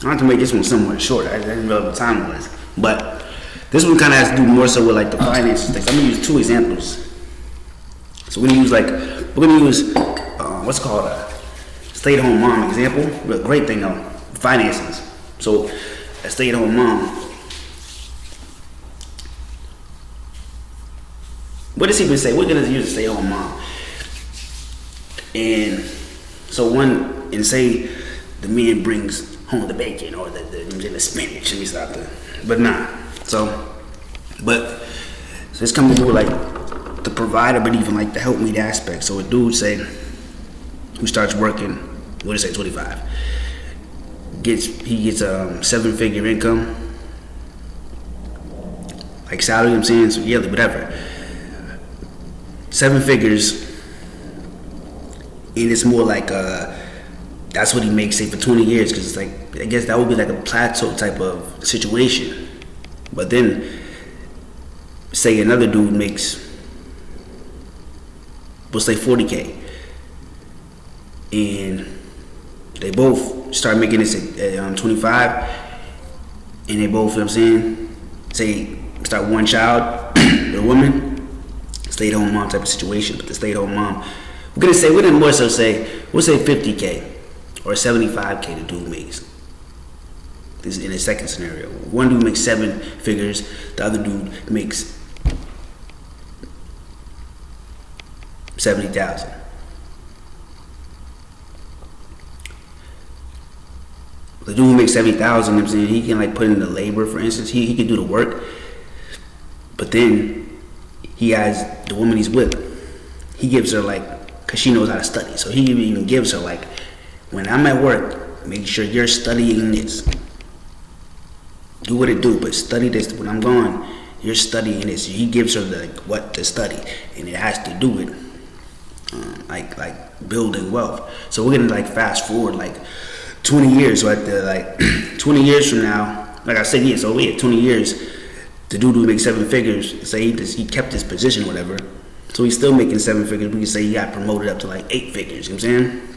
I have to make this one somewhat short. I didn't know what time it was. But this one kind of has to do more so with like the finances things. I'm going to use two examples. So we're going to use what's called a stay-at-home mom example. But a great thing though, finances. So a stay-at-home mom. What does he even say? We're going to use a stay-at-home mom. And so and say the man brings home the bacon or the spinach. Let me stop there. But nah. So it's coming to do like the provider, but even like the help meet aspect. So a dude say who starts working, what do you say, 25, he gets a 7-figure income, like salary. I'm saying, so yearly, whatever, 7 figures, and it's more like that's what he makes, say, for 20 years, because it's like, I guess that would be like a plateau type of situation. But then, say another dude makes, we'll say 40K, and they both start making this at 25, and they both, you know what I'm saying, say, start one child, the woman, stay-at-home mom type of situation, but the stay-at-home mom, we'll say 50K or 75K the dude makes. This is in a second scenario. One dude makes 7 figures, the other dude makes 70,000. The dude who makes 70,000, I'm saying, he can like put in the labor, for instance. He can do the work, but then he has the woman he's with. He gives her like, cause she knows how to study, so he even gives her like, when I'm at work, make sure you're studying this. Do what it do, but study this. When I'm gone, you're studying this. He gives her like what to study, and it has to do with like building wealth. So we're gonna like fast forward like 20 years, right there, like 20 years from now. Like I said, 20 years. The dude who makes 7 figures, say he kept his position, or whatever. So he's still making 7 figures. We can say he got promoted up to like 8 figures. You know what I'm saying?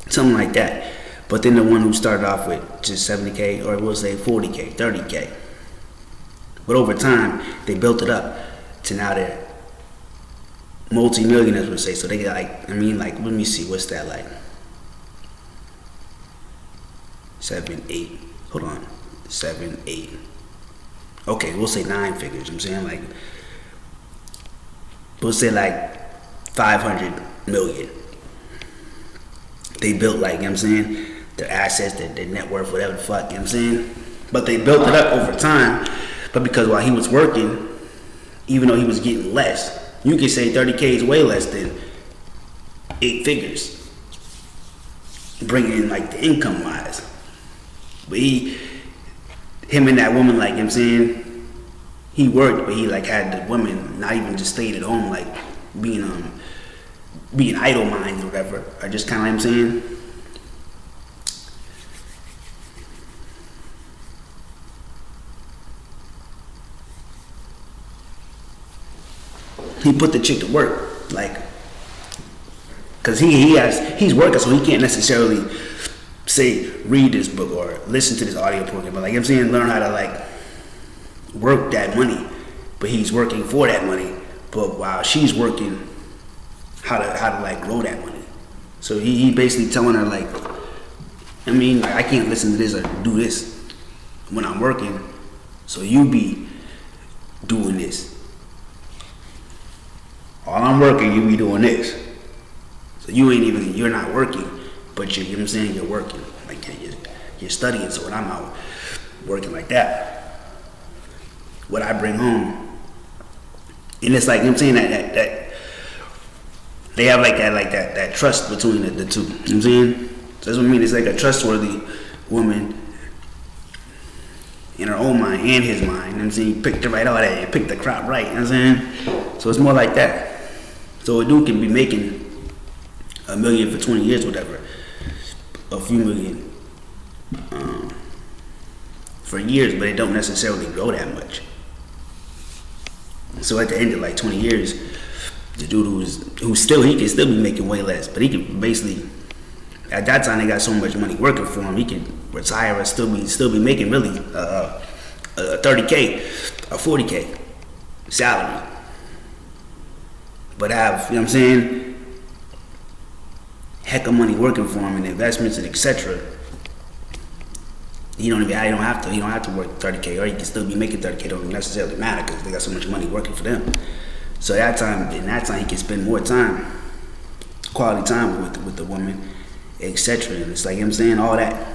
Something like that. But then the one who started off with just 70K, or we'll say 40K, 30K. But over time, they built it up to now they're multi-millionaires, we'll say. So they got like, let me see, what's that like? 7, 8, hold on, 7, 8. Okay, we'll say 9 figures, you know what I'm saying? Like, we'll say like 500 million. They built like, you know what I'm saying, their assets, their net worth, whatever the fuck, you know what I'm saying? But they built it up over time. But because while he was working, even though he was getting less, you could say 30K is way less than 8 figures. Bringing in like the income wise. But him and that woman, like, you know what I'm saying, he worked, but he like had the woman not even just staying at home, like being idle minded or whatever, or just kind of, like, you know what I'm saying, he put the chick to work, like, cause he's working, so he can't necessarily say read this book or listen to this audio program, but like, you know what I'm saying, learn how to like work that money, but he's working for that money, but while she's working, how to like grow that money. So he basically telling her like, I mean, like, I can't listen to this or do this when I'm working, so you be doing this. While I'm working, you be doing this. So you're not working, but you know what I'm saying, you're working. Like you're studying, so when I'm out working like that, what I bring home, and it's like, you know what I'm saying, that they have like that trust between the two. You know what I'm saying? So that's what I mean. It's like a trustworthy woman in her own mind and his mind. You know what I'm saying? You picked the right order, you picked the crop right. You know what I'm saying? So it's more like that. So a dude can be making $1 million for 20 years, whatever, a few million for years, but it don't necessarily grow that much. So at the end of like 20 years, the dude he can still be making way less, but he can basically At that time, they got so much money working for him. He could retire and still be making really 30K or 40K salary, but have, you know what I'm saying, heck of money working for him and investments and etc. He don't have to work 30K, or he can still be making 30K. Don't necessarily matter because they got so much money working for them. So in that time he can spend more time, quality time with the woman, etc. And it's like, you know what I'm saying, all that,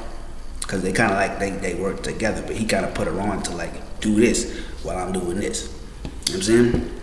because they kind of like they work together, but he kind of put her on to like do this while I'm doing this. You know what I'm saying?